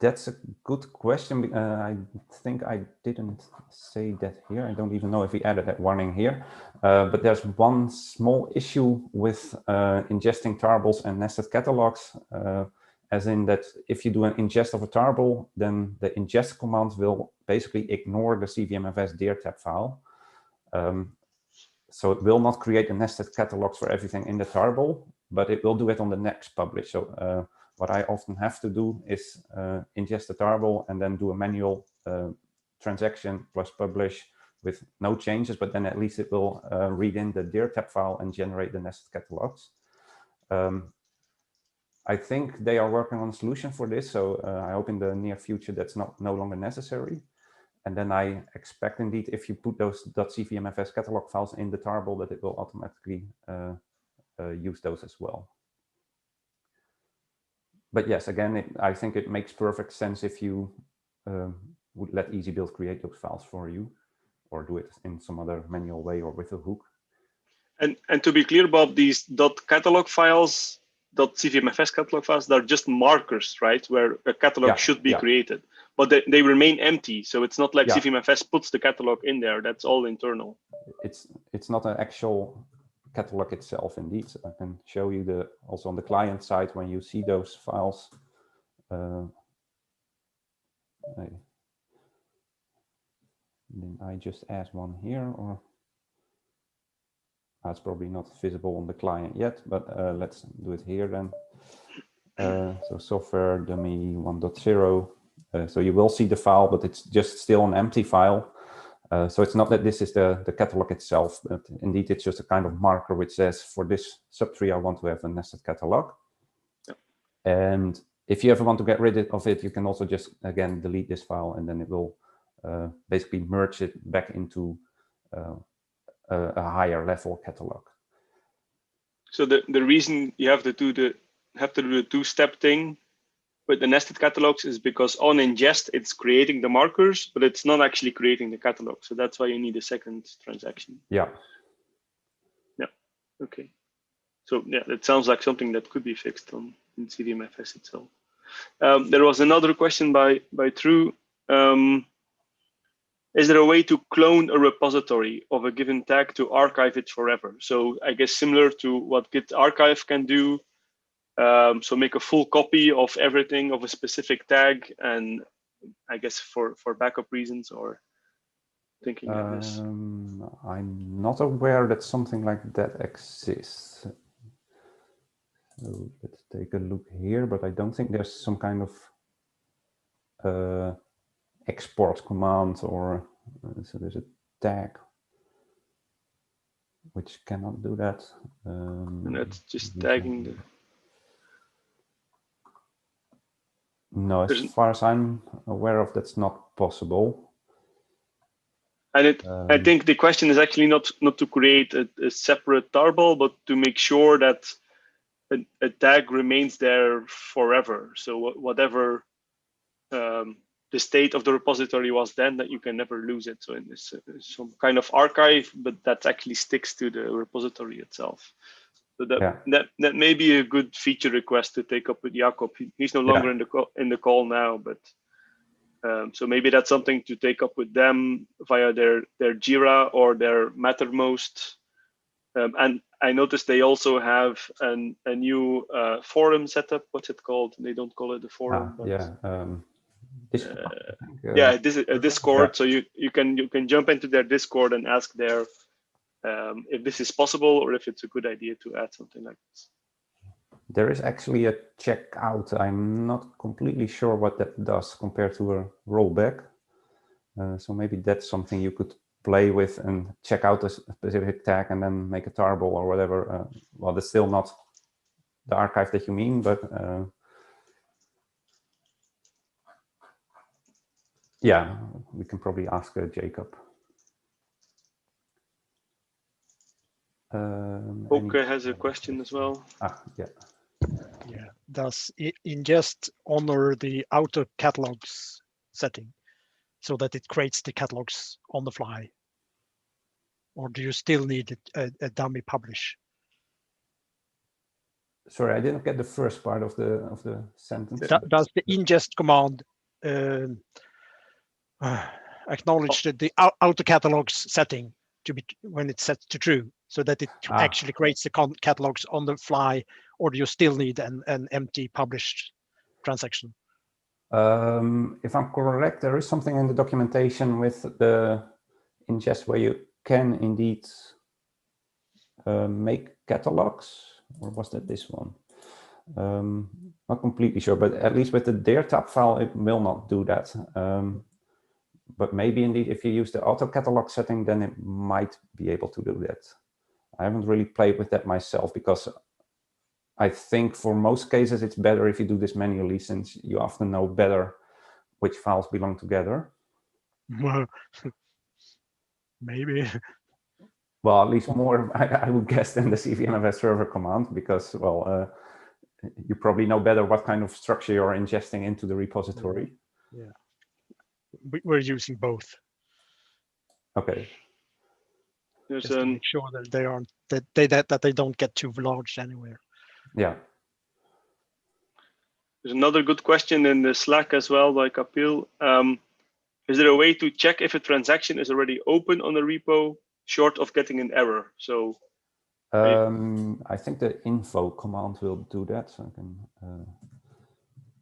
That's a good question. I think I didn't say that here. I don't even know if we added that warning here. But there's one small issue with ingesting tarballs and nested catalogs, as in that if you do an ingest of a tarball, then the ingest command will basically ignore the Cvmfs dir tab file. So it will not create the nested catalogs for everything in the tarball, but it will do it on the next publish. So what I often have to do is ingest the tarball and then do a manual transaction plus publish with no changes, but then at least it will read in the dir tab file and generate the nested catalogs. I think they are working on a solution for this, so I hope in the near future that's no longer necessary. And then I expect indeed if you put those .cvmfs catalog files in the tarball that it will automatically use those as well. But yes, again, I think it makes perfect sense if you would let EasyBuild create those files for you, or do it in some other manual way or with a hook. And to be clear about these .catalog files, .cvmfs catalog files, they're just markers, right? Where a catalog should be created, but they remain empty. So it's not like Cvmfs puts the catalog in there. That's all internal. It's not an actual catalog itself, indeed. So I can show you also on the client side when you see those files. Then I just add one here, or it's probably not visible on the client yet, but let's do it here then. So software dummy 1.0. So you will see the file, but it's just still an empty file. So it's not that this is the catalog itself, but indeed it's just a kind of marker which says for this subtree I want to have a nested catalog. And if you ever want to get rid of it, you can also just again delete this file, and then it will basically merge it back into a higher level catalog. So the reason you have to do the two-step thing with the nested catalogs is because on ingest it's creating the markers, but it's not actually creating the catalog. So that's why you need a second transaction. Yeah. Yeah. Okay. So yeah, it sounds like something that could be fixed in Cvmfs itself. There was another question by True. is there a way to clone a repository of a given tag to archive it forever? So I guess similar to what Git archive can do. So make a full copy of everything of a specific tag, and I guess for backup reasons, or thinking like this. I'm not aware that something like that exists. So let's take a look here, but I don't think there's some kind of export command, or so there's a tag which cannot do that. And that's just tagging the. No, as far as I'm aware of, that's not possible. And I think the question is actually not to create a separate tarball, but to make sure that a tag remains there forever. So whatever the state of the repository was then, that you can never lose it. So it's some kind of archive, but that actually sticks to the repository itself. So that may be a good feature request to take up with Jakob. He's no longer in the call now, but so maybe that's something to take up with them via their Jira or their Mattermost. And I noticed they also have a new forum setup. What's it called? They don't call it a forum. But this is a Discord. So you can jump into their Discord and ask there if this is possible, or if it's a good idea to add something like this. There is actually a checkout. I'm not completely sure what that does compared to a rollback. So maybe that's something you could play with and check out a specific tag and then make a tarball or whatever. Well, that's still not the archive that you mean, but yeah, we can probably ask Jacob. Okay, has a question as well. Yeah. Does Ingest honor the auto catalogs setting so that it creates the catalogs on the fly, or do you still need a dummy publish? Sorry, I didn't get the first part of the sentence. Does the ingest command acknowledge the auto catalogs setting to be when it's set to true, so that it actually creates the catalogs on the fly, or do you still need an empty published transaction? If I'm correct, there is something in the documentation with the ingest where you can indeed make catalogs, or was that this one? Not completely sure, but at least with the dir tab file, it will not do that. But maybe indeed, if you use the auto catalog setting, then it might be able to do that. I haven't really played with that myself, because I think for most cases, it's better if you do this manually, since you often know better which files belong together. Maybe. Well, at least more, I would guess, than the Cvmfs server command, because, well, you probably know better what kind of structure you're ingesting into the repository. Yeah. We're using both. Okay. Just to make sure that they aren't that they don't get too large anywhere. Yeah. There's another good question in the Slack as well by Kapil. Is there a way to check if a transaction is already open on the repo, short of getting an error? So I think the info command will do that. So I can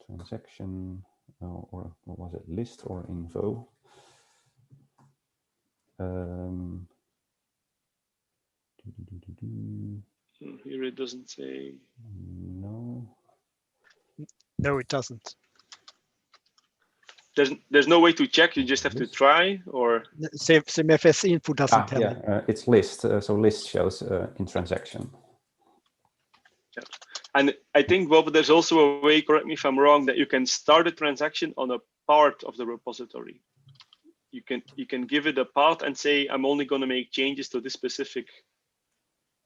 transaction, or what was it, list or info? Here it doesn't say. No, it doesn't. There's no way to check. You just have to try, or Cvmfs info doesn't tell you. It's list. So list shows in transaction. Yeah. And I think, Bob, there's also a way, correct me if I'm wrong, that you can start a transaction on a part of the repository. You can give it a path and say, I'm only going to make changes to this specific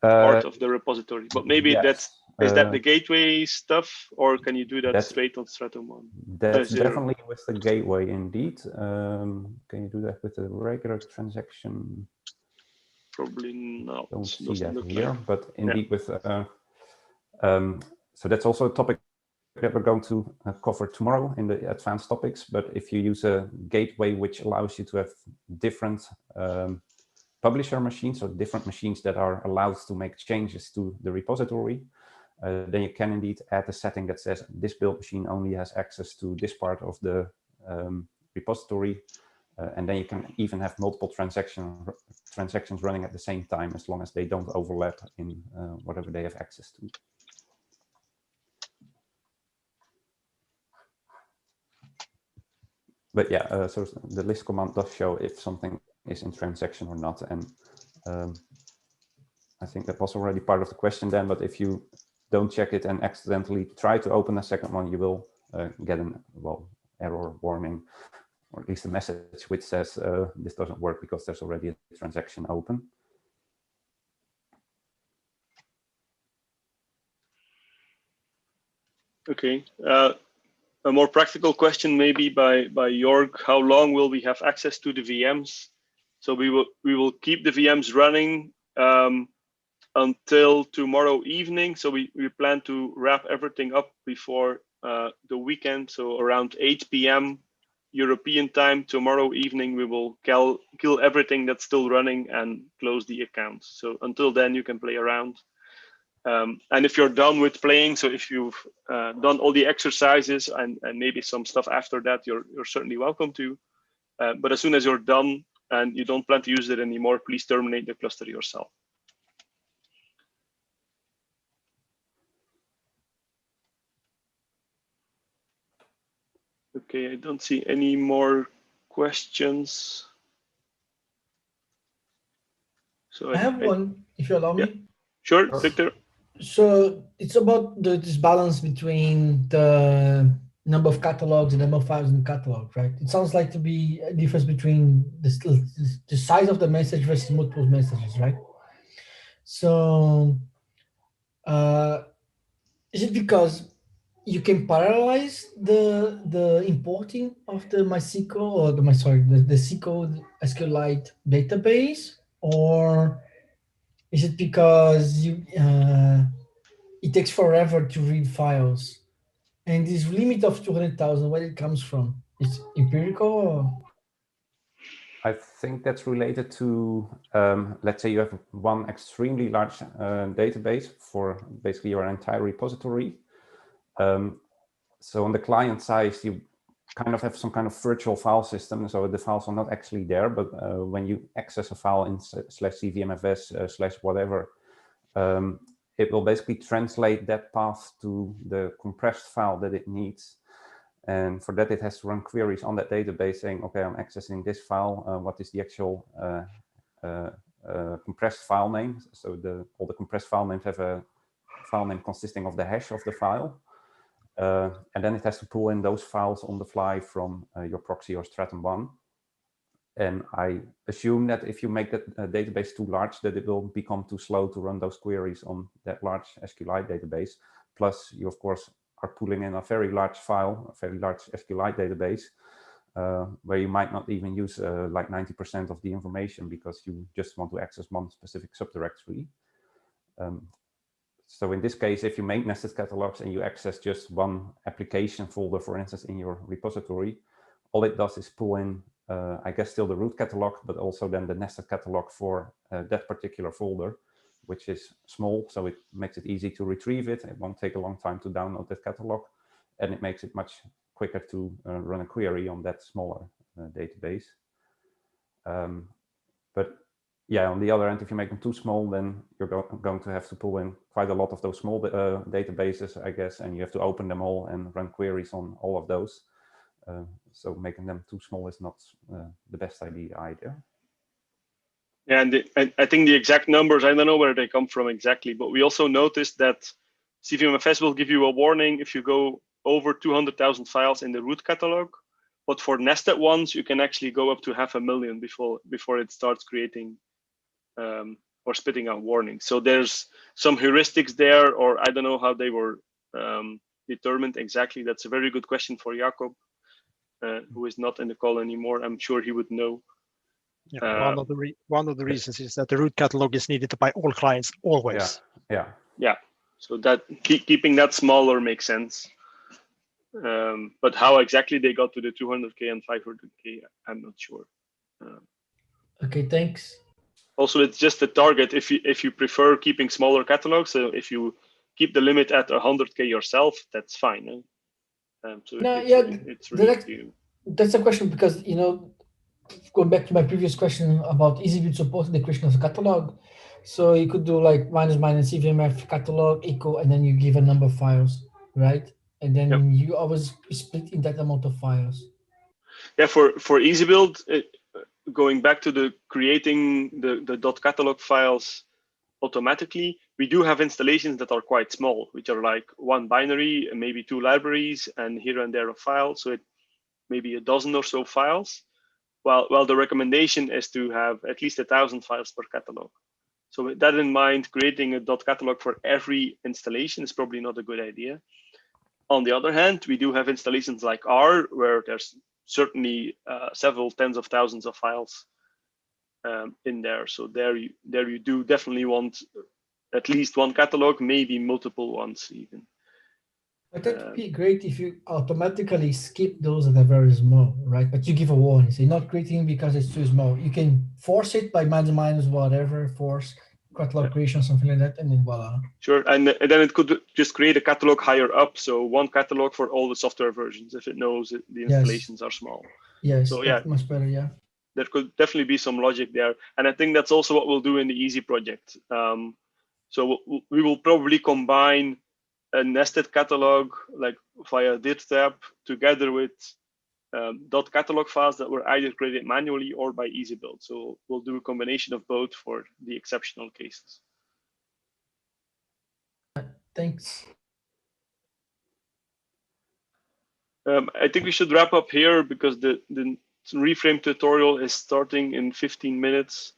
part of the repository. But maybe is that the gateway stuff, or can you do that straight on Stratum 1? That's definitely with the gateway, indeed. Can you do that with a regular transaction? Probably not. Don't see that here, but indeed with so that's also a topic that we're going to cover tomorrow in the advanced topics. But if you use a gateway which allows you to have different publisher machines, or different machines that are allowed to make changes to the repository, then you can indeed add a setting that says this build machine only has access to this part of the repository. And then you can even have multiple transactions running at the same time, as long as they don't overlap in whatever they have access to. But yeah, so the list command does show if something is in transaction or not. And I think that was already part of the question then, but if you don't check it and accidentally try to open a second one, you will get an error warning, or at least a message which says this doesn't work because there's already a transaction open. Okay. A more practical question maybe by Jörg: how long will we have access to the VMs? So we will keep the VMs running until tomorrow evening. So we plan to wrap everything up before the weekend. So around 8 p.m. European time tomorrow evening, we will kill everything that's still running and close the account. So until then, you can play around. And if you're done with playing, so if you've done all the exercises and maybe some stuff after that, you're certainly welcome to. But as soon as you're done and you don't plan to use it anymore, please terminate the cluster yourself. Okay, I don't see any more questions. So I have one, if you allow me. Sure, Victor. So it's about this balance between the number of catalogs and number of files in the catalog, right? It sounds like to be a difference between the size of the message versus multiple messages, right? So is it because you can parallelize the importing of the MySQL or the SQL SQLite database, or is it because it takes forever to read files? And this limit of 200,000, where it comes from? It's empirical? Or? I think that's related to, let's say you have one extremely large database for basically your entire repository. So on the client side, you kind of have some kind of virtual file system. So the files are not actually there, but when you access a file in /Cvmfs /whatever, it will basically translate that path to the compressed file that it needs. And for that, it has to run queries on that database saying, okay, I'm accessing this file. What is the actual compressed file name? So all the compressed file names have a file name consisting of the hash of the file. And then it has to pull in those files on the fly from your proxy or Stratum 1. And I assume that if you make that database too large, that it will become too slow to run those queries on that large SQLite database. Plus, you, of course, are pulling in a very large file, a very large SQLite database, where you might not even use like 90% of the information because you just want to access one specific subdirectory. So in this case, if you make nested catalogs and you access just one application folder, for instance, in your repository, all it does is pull in, I guess, still the root catalog, but also then the nested catalog for that particular folder, which is small, so it makes it easy to retrieve it. It won't take a long time to download that catalog, and it makes it much quicker to run a query on that smaller database. But yeah, on the other end, if you make them too small, then you're going to have to pull in quite a lot of those small databases, I guess, and you have to open them all and run queries on all of those. So making them too small is not the best idea either. Yeah, and I think the exact numbers, I don't know where they come from exactly, but we also noticed that Cvmfs will give you a warning if you go over 200,000 files in the root catalog. But for nested ones, you can actually go up to 500,000 before it starts creating or spitting out warnings. So there's some heuristics there, or I don't know how they were determined exactly. That's a very good question for Jakob, who is not in the call anymore. I'm sure he would know. Yeah, one of the reasons is that the root catalog is needed by all clients always. Yeah. So that keeping that smaller makes sense. But how exactly they got to the 200K and 500K, I'm not sure. Okay, thanks. Also, it's just a target. If you prefer keeping smaller catalogs, so if you keep the limit at 100K yourself, that's fine. So No, it's yeah, it's really up to you. That's a question because, you know, going back to my previous question about EasyBuild supporting the creation of a catalog. So you could do like minus CVMF catalog echo, and then you give a number of files, right? And then Yep. you always split in that amount of files. Yeah, for EasyBuild, going back to the creating the .catalog files automatically, we do have installations that are quite small, which are like one binary and maybe 2 libraries and here and there a file. So it maybe a dozen or so files. Well, the recommendation is to have at least 1,000 files per catalog. So with that in mind, creating a .catalog for every installation is probably not a good idea. On the other hand, we do have installations like R, where there's certainly several tens of thousands of files in there. So there you do definitely want at least one catalog, maybe multiple ones even. But that would be great if you automatically skip those that are very small, right? But you give a warning, say not creating because it's too small. You can force it by minus whatever, force catalog creation, something like that, and then voila. Sure, and then it could just create a catalog higher up. So one catalog for all the software versions if it knows the installations are small. Yes, so yeah, much better, yeah. There could definitely be some logic there. And I think that's also what we'll do in the Easy project. So we will probably combine a nested catalog like via dir tab together with .catalog files that were either created manually or by EasyBuild. So we'll do a combination of both for the exceptional cases. Thanks. I think we should wrap up here because the reframe tutorial is starting in 15 minutes.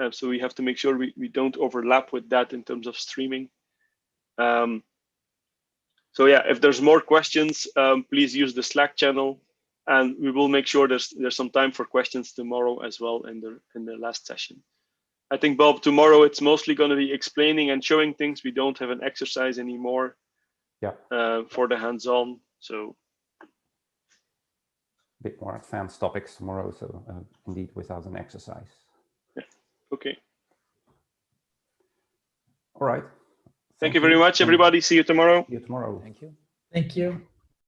So we have to make sure we don't overlap with that in terms of streaming. So yeah, if there's more questions, please use the Slack channel, and we will make sure there's some time for questions tomorrow as well in the last session. I think, Bob, tomorrow it's mostly going to be explaining and showing things. We don't have an exercise anymore. Yeah. For the hands-on, so. A bit more advanced topics tomorrow, so indeed without an exercise. Yeah. Okay. All right. Thank you very much, everybody. See you tomorrow. See you tomorrow. Thank you. Thank you.